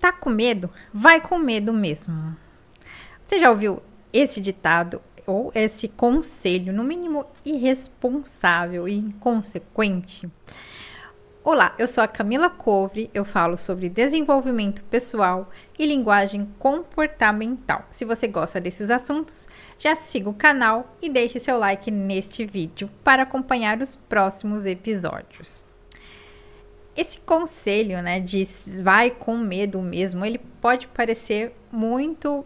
Tá com medo? Vai com medo mesmo. Você já ouviu esse ditado ou esse conselho, no mínimo irresponsável e inconsequente? Olá, eu sou a Camila Covre, eu falo sobre desenvolvimento pessoal e linguagem comportamental. Se você gosta desses assuntos, já siga o canal e deixe seu like neste vídeo para acompanhar os próximos episódios. Esse conselho, né, de vai com medo mesmo, ele pode parecer muito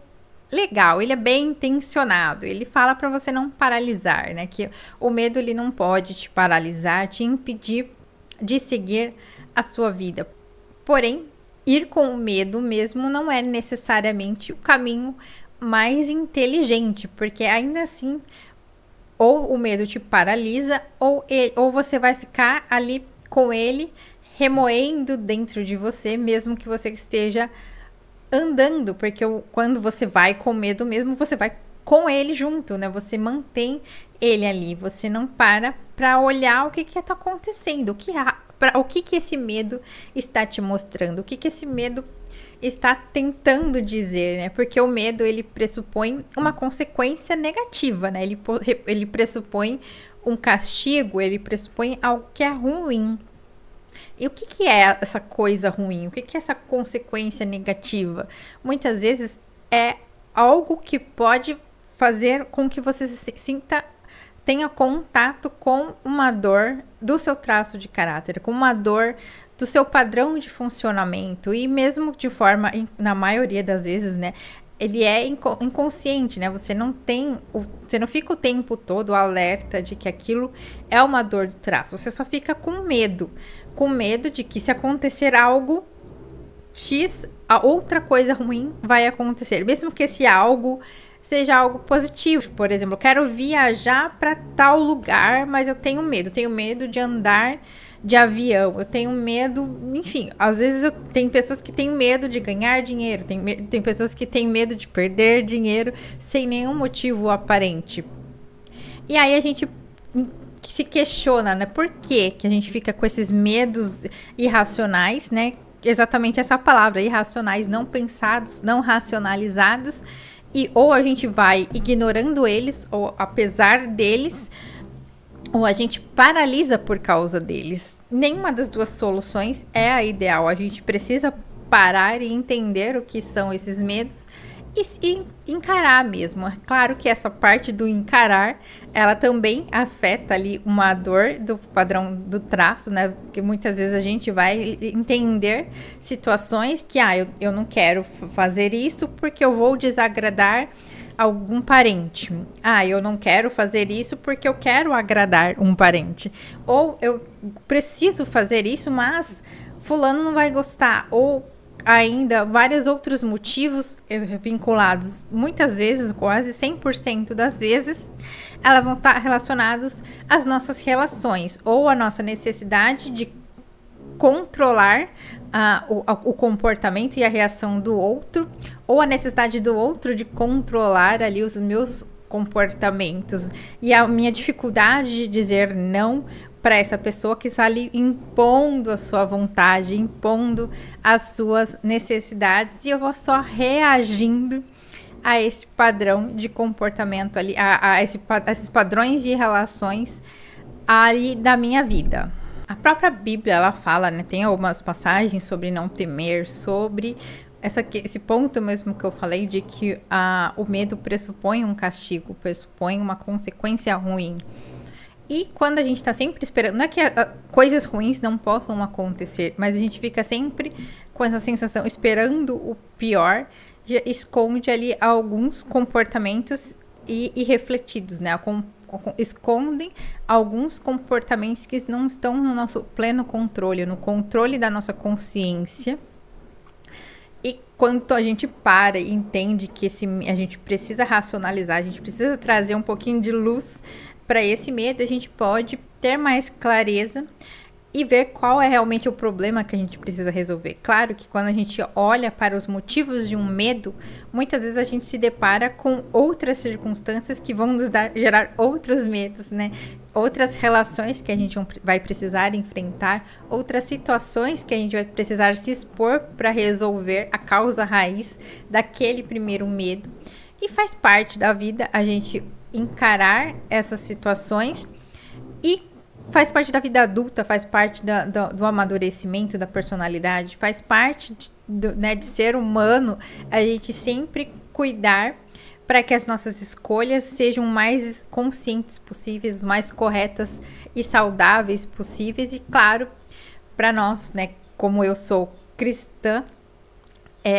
legal, ele é bem intencionado, ele fala para você não paralisar, né, que o medo ele não pode te paralisar, te impedir de seguir a sua vida. Porém, ir com o medo mesmo não é necessariamente o caminho mais inteligente, porque ainda assim, ou o medo te paralisa, ou você vai ficar ali com ele, remoendo dentro de você, mesmo que você esteja andando, porque quando você vai com medo mesmo, você vai com ele junto, né? Você mantém ele ali, você não para olhar o que está acontecendo, o que esse medo está te mostrando, o que esse medo está tentando dizer, né? Porque o medo, ele pressupõe uma consequência negativa, né? Ele pressupõe um castigo, ele pressupõe algo que é ruim. E o que é essa coisa ruim? O que é essa consequência negativa? Muitas vezes é algo que pode fazer com que você tenha contato com uma dor do seu traço de caráter, com uma dor do seu padrão de funcionamento, e mesmo de forma, na maioria das vezes, né, ele é inconsciente, né? Você não fica o tempo todo alerta de que aquilo é uma dor do traço. Você só fica com medo de que, se acontecer algo X, a outra coisa ruim vai acontecer, mesmo que esse algo seja algo positivo. Por exemplo, eu quero viajar para tal lugar, mas eu tenho medo de andar de avião, eu tenho medo, enfim, às vezes tem pessoas que têm medo de ganhar dinheiro, tem pessoas que têm medo de perder dinheiro sem nenhum motivo aparente. E aí a gente se questiona, né, por que a gente fica com esses medos irracionais, né, exatamente essa palavra, irracionais, não pensados, não racionalizados, e ou a gente vai ignorando eles, ou apesar deles, ou a gente paralisa por causa deles. Nenhuma das duas soluções é a ideal. A gente precisa parar e entender o que são esses medos e encarar mesmo. É claro que essa parte do encarar, ela também afeta ali uma dor do padrão do traço, né? Porque muitas vezes a gente vai entender situações que, eu não quero fazer isso porque eu vou desagradar algum parente. Eu não quero fazer isso porque eu quero agradar um parente. Ou eu preciso fazer isso, mas fulano não vai gostar. Ou ainda vários outros motivos vinculados, muitas vezes, quase 100% das vezes, elas vão estar relacionadas às nossas relações, ou a nossa necessidade de controlar o comportamento e a reação do outro, ou a necessidade do outro de controlar ali os meus comportamentos, e a minha dificuldade de dizer não para essa pessoa que está ali impondo a sua vontade, impondo as suas necessidades, e eu vou só reagindo a esse padrão de comportamento ali, a esses padrões de relações ali da minha vida. A própria Bíblia, ela fala, né, tem algumas passagens sobre não temer, sobre esse ponto mesmo que eu falei, de que o medo pressupõe um castigo, pressupõe uma consequência ruim. E quando a gente tá sempre esperando, não é que coisas ruins não possam acontecer, mas a gente fica sempre com essa sensação, esperando o pior, já esconde ali alguns comportamentos irrefletidos, né? Escondem alguns comportamentos que não estão no nosso pleno controle, no controle da nossa consciência. E quando a gente para e entende que a gente precisa racionalizar, a gente precisa trazer um pouquinho de luz para esse medo, a gente pode ter mais clareza e ver qual é realmente o problema que a gente precisa resolver. Claro que quando a gente olha para os motivos de um medo, muitas vezes a gente se depara com outras circunstâncias que vão gerar outros medos, né? Outras relações que a gente vai precisar enfrentar, outras situações que a gente vai precisar se expor para resolver a causa raiz daquele primeiro medo. E faz parte da vida a gente encarar essas situações e faz parte da vida adulta, faz parte do amadurecimento da personalidade, faz parte de ser humano, a gente sempre cuidar para que as nossas escolhas sejam mais conscientes possíveis, mais corretas e saudáveis possíveis. E claro, para nós, né, como eu sou cristã,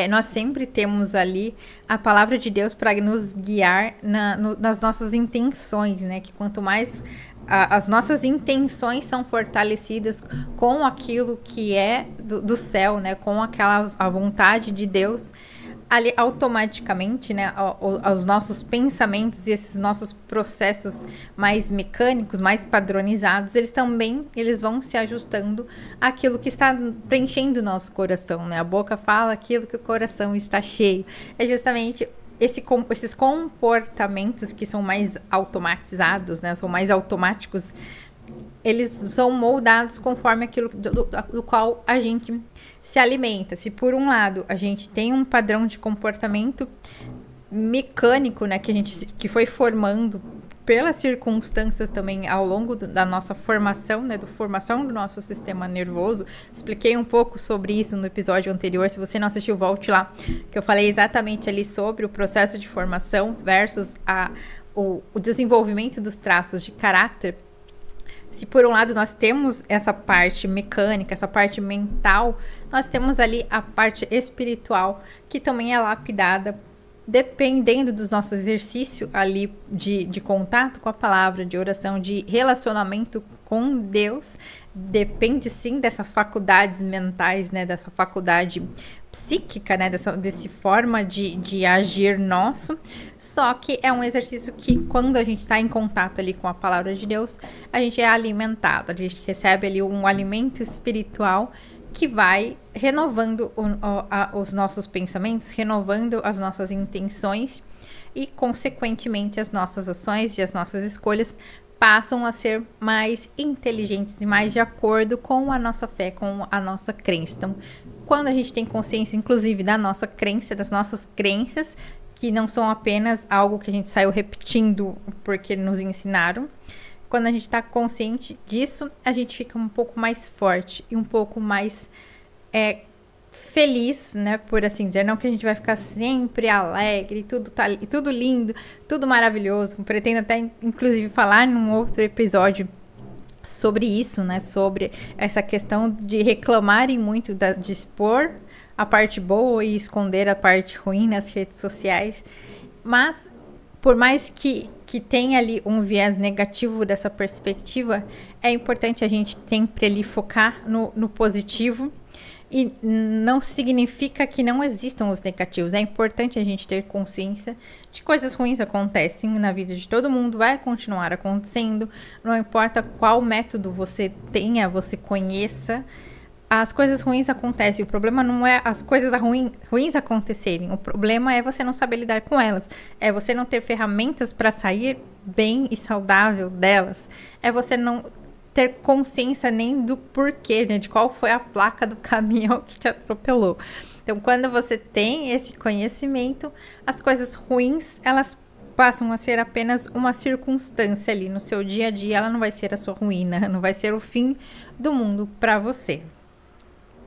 nós sempre temos ali a palavra de Deus para nos guiar nas nossas intenções, né? Que quanto mais as nossas intenções são fortalecidas com aquilo que é do céu, né? Com a vontade de Deus, ali automaticamente, né, os nossos pensamentos e esses nossos processos mais mecânicos, mais padronizados, eles vão se ajustando àquilo que está preenchendo o nosso coração, né? A boca fala aquilo que o coração está cheio. É justamente esses comportamentos que são mais automatizados, né? São mais automáticos. Eles são moldados conforme aquilo do qual a gente se alimenta. Se por um lado a gente tem um padrão de comportamento mecânico, né, que foi formando pelas circunstâncias também ao longo da nossa formação, né, formação do nosso sistema nervoso. Expliquei um pouco sobre isso no episódio anterior. Se você não assistiu, volte lá, que eu falei exatamente ali sobre o processo de formação versus o desenvolvimento dos traços de caráter. Se por um lado nós temos essa parte mecânica, essa parte mental, nós temos ali a parte espiritual, que também é lapidada, dependendo do nosso exercício ali de contato com a palavra, de oração, de relacionamento com Deus. Depende sim dessas faculdades mentais, né, dessa faculdade psíquica, né, dessa forma de agir nosso. Só que é um exercício que, quando a gente está em contato ali com a palavra de Deus, a gente é alimentado, a gente recebe ali um alimento espiritual que vai renovando os nossos pensamentos, renovando as nossas intenções e, consequentemente, as nossas ações e as nossas escolhas passam a ser mais inteligentes e mais de acordo com a nossa fé, com a nossa crença. Então, quando a gente tem consciência, inclusive, da nossa crença, das nossas crenças, que não são apenas algo que a gente saiu repetindo porque nos ensinaram, quando a gente está consciente disso, a gente fica um pouco mais forte e um pouco mais feliz, né, por assim dizer. Não que a gente vai ficar sempre alegre, tudo lindo, tudo maravilhoso. Pretendo até, inclusive, falar num outro episódio sobre isso, né, sobre essa questão de reclamarem muito, de expor a parte boa e esconder a parte ruim nas redes sociais. Mas, por mais que tenha ali um viés negativo dessa perspectiva, é importante a gente sempre ali focar no positivo. E não significa que não existam os negativos. É importante a gente ter consciência de coisas ruins acontecem na vida de todo mundo, vai continuar acontecendo. Não importa qual método você tenha, você conheça, as coisas ruins acontecem. O problema não é as coisas ruins acontecerem. O problema é você não saber lidar com elas. É você não ter ferramentas para sair bem e saudável delas. É você não ter consciência nem do porquê, né, de qual foi a placa do caminhão que te atropelou. Então, quando você tem esse conhecimento, as coisas ruins, elas passam a ser apenas uma circunstância ali no seu dia a dia. Ela não vai ser a sua ruína, não vai ser o fim do mundo para você.